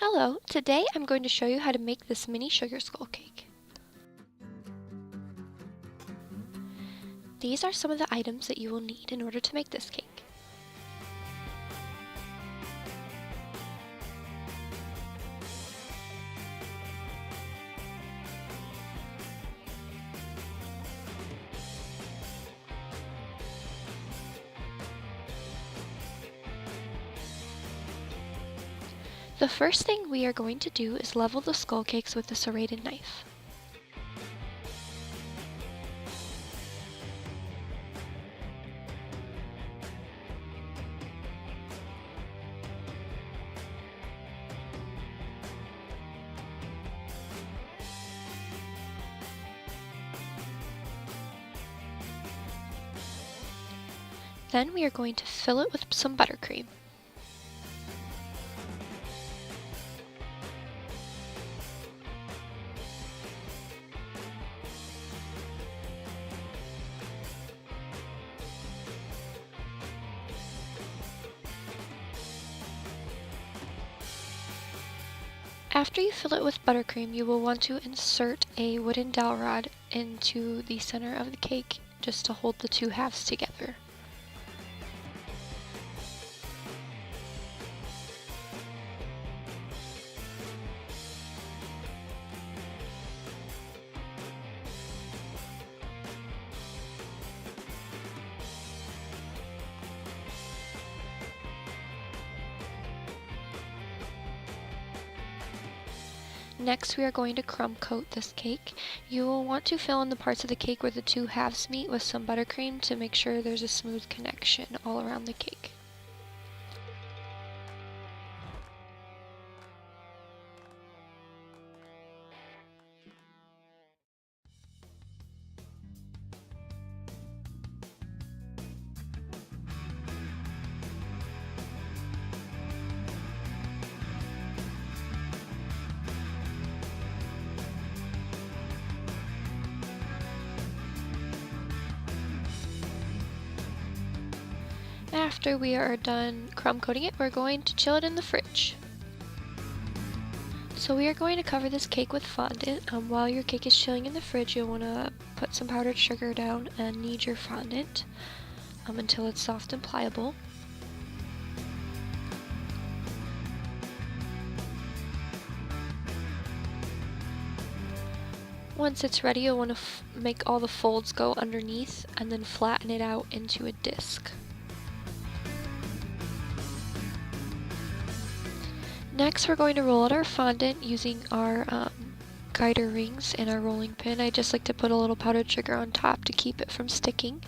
Hello, today I'm going to show you how to make this mini sugar skull cake. These are some of the items that you will need in order to make this cake. The first thing we are going to do is level the skull cakes with a serrated knife. Then we are going to fill it with some buttercream. After you fill it with buttercream, you will want to insert a wooden dowel rod into the center of the cake just to hold the two halves together. Next, we are going to crumb coat this cake. You will want to fill in the parts of the cake where the two halves meet with some buttercream to make sure there's a smooth connection all around the cake. After we are done crumb coating it, we're going to chill it in the fridge. So we are going to cover this cake with fondant. While your cake is chilling in the fridge, you'll want to put some powdered sugar down and knead your fondant until it's soft and pliable. Once it's ready, you'll want to make all the folds go underneath and then flatten it out into a disc. Next, we're going to roll out our fondant using our guider rings and our rolling pin. I just like to put a little powdered sugar on top to keep it from sticking.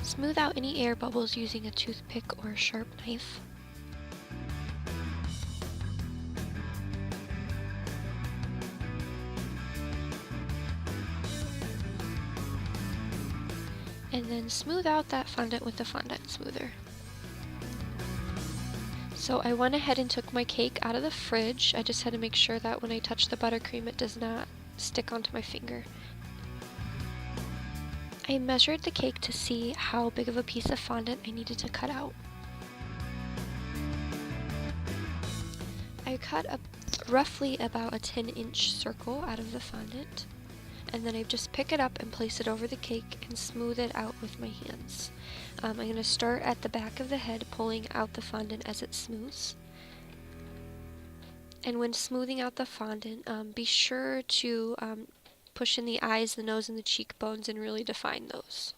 Smooth out any air bubbles using a toothpick or a sharp knife. And then smooth out that fondant with the fondant smoother. So I went ahead and took my cake out of the fridge. I just had to make sure that when I touch the buttercream it does not stick onto my finger. I measured the cake to see how big of a piece of fondant I needed to cut out. I cut roughly about a 10-inch circle out of the fondant. And then I just pick it up and place it over the cake and smooth it out with my hands. I'm going to start at the back of the head, pulling out the fondant as it smooths. And when smoothing out the fondant, be sure to push in the eyes, the nose, and the cheekbones and really define those.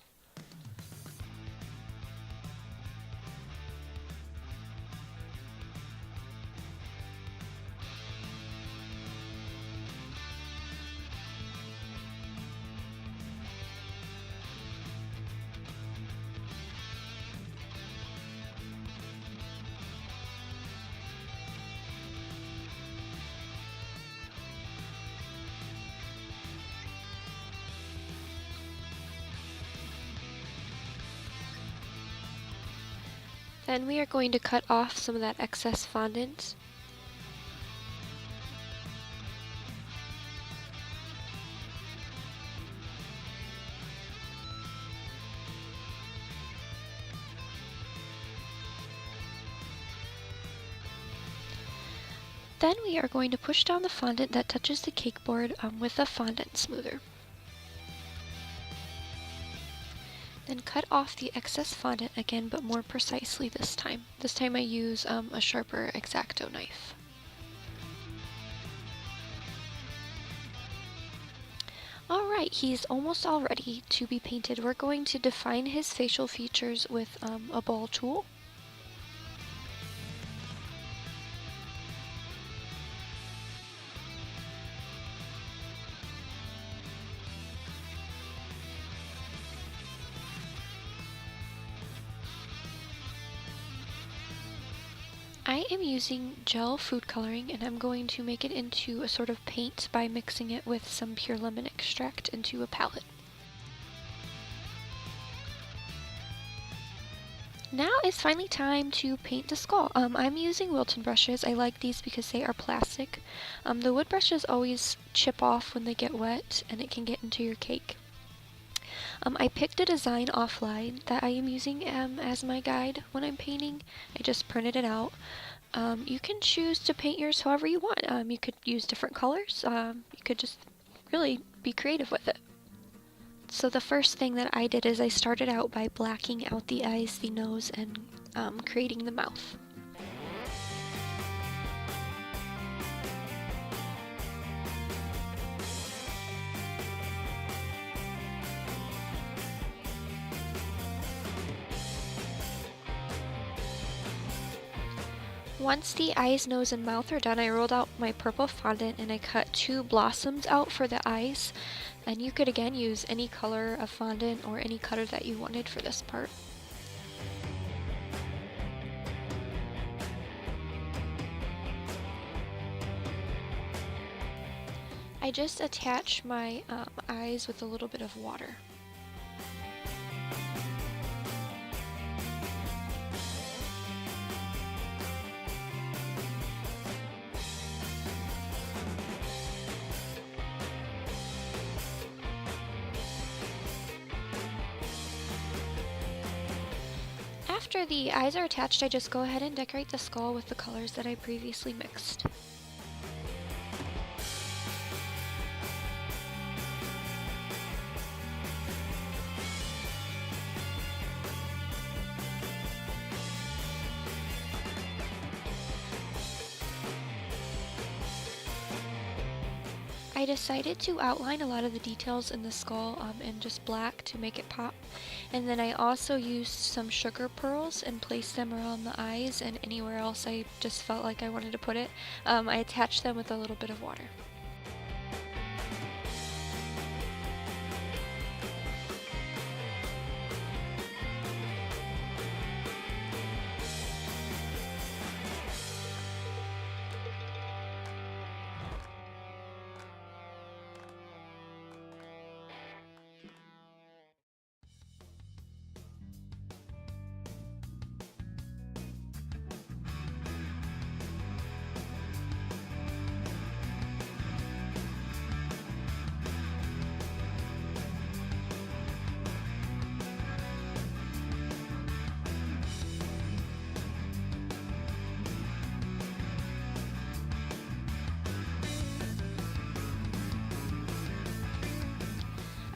Then we are going to cut off some of that excess fondant. Then we are going to push down the fondant that touches the cake board with a fondant smoother. Then cut off the excess fondant again, but more precisely this time. This time I use a sharper X-Acto knife. Alright, he's almost all ready to be painted. We're going to define his facial features with a ball tool. I am using gel food coloring, and I'm going to make it into a sort of paint by mixing it with some pure lemon extract into a palette. Now it's finally time to paint the skull. I'm using Wilton brushes. I like these because they are plastic. The wood brushes always chip off when they get wet, and it can get into your cake. I picked a design offline that I am using as my guide when I'm painting. I just printed it out. You can choose to paint yours however you want. You could use different colors. You could just really be creative with it. So the first thing that I did is I started out by blacking out the eyes, the nose, and creating the mouth. Once the eyes, nose, and mouth are done, I rolled out my purple fondant and I cut 2 blossoms out for the eyes. And you could again use any color of fondant or any color that you wanted for this part. I just attach my eyes with a little bit of water. After the eyes are attached, I just go ahead and decorate the skull with the colors that I previously mixed. I decided to outline a lot of the details in the skull in just black to make it pop. And then I also used some sugar pearls and placed them around the eyes and anywhere else I just felt like I wanted to put it. I attached them with a little bit of water.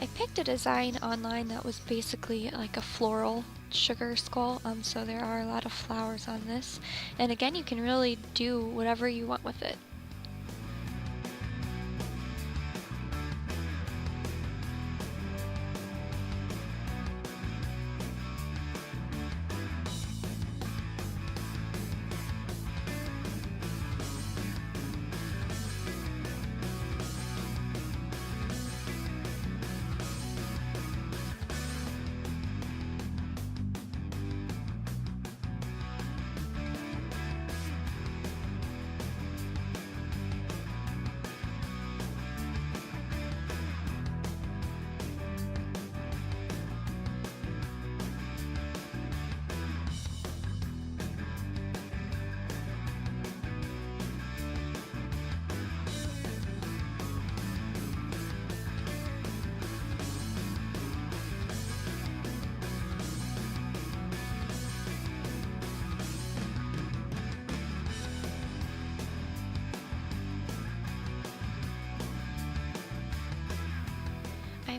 I picked a design online that was basically like a floral sugar skull, so there are a lot of flowers on this, and again you can really do whatever you want with it.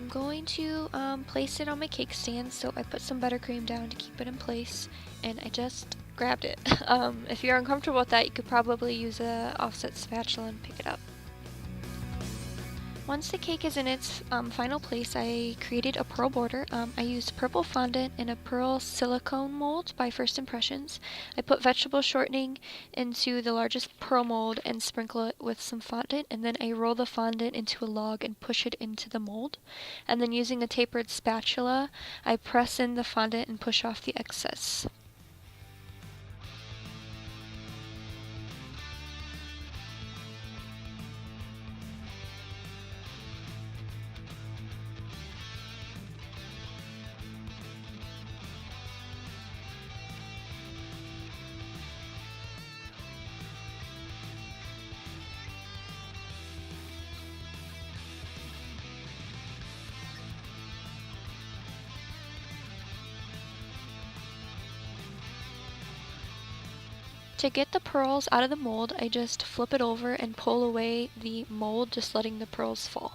going to place it on my cake stand, so I put some buttercream down to keep it in place, and I just grabbed it. If you're uncomfortable with that, you could probably use a offset spatula and pick it up. Once the cake is in its final place, I created a pearl border. I used purple fondant in a pearl silicone mold by First Impressions. I put vegetable shortening into the largest pearl mold and sprinkle it with some fondant, and then I roll the fondant into a log and push it into the mold. And then using a tapered spatula, I press in the fondant and push off the excess. To get the pearls out of the mold, I just flip it over and pull away the mold, just letting the pearls fall.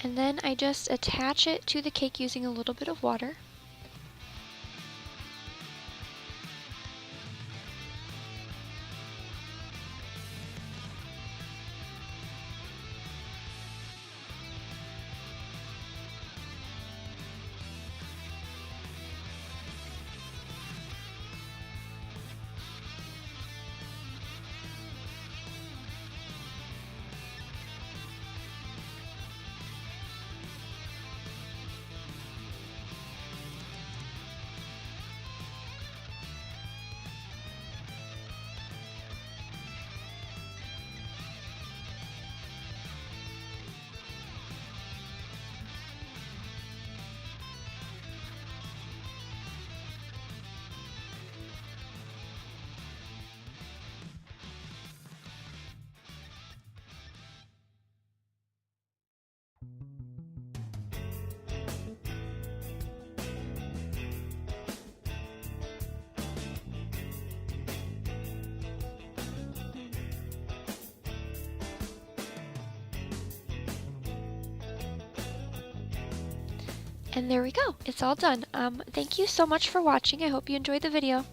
And then I just attach it to the cake using a little bit of water. And there we go, it's all done. Thank you so much for watching. I hope you enjoyed the video.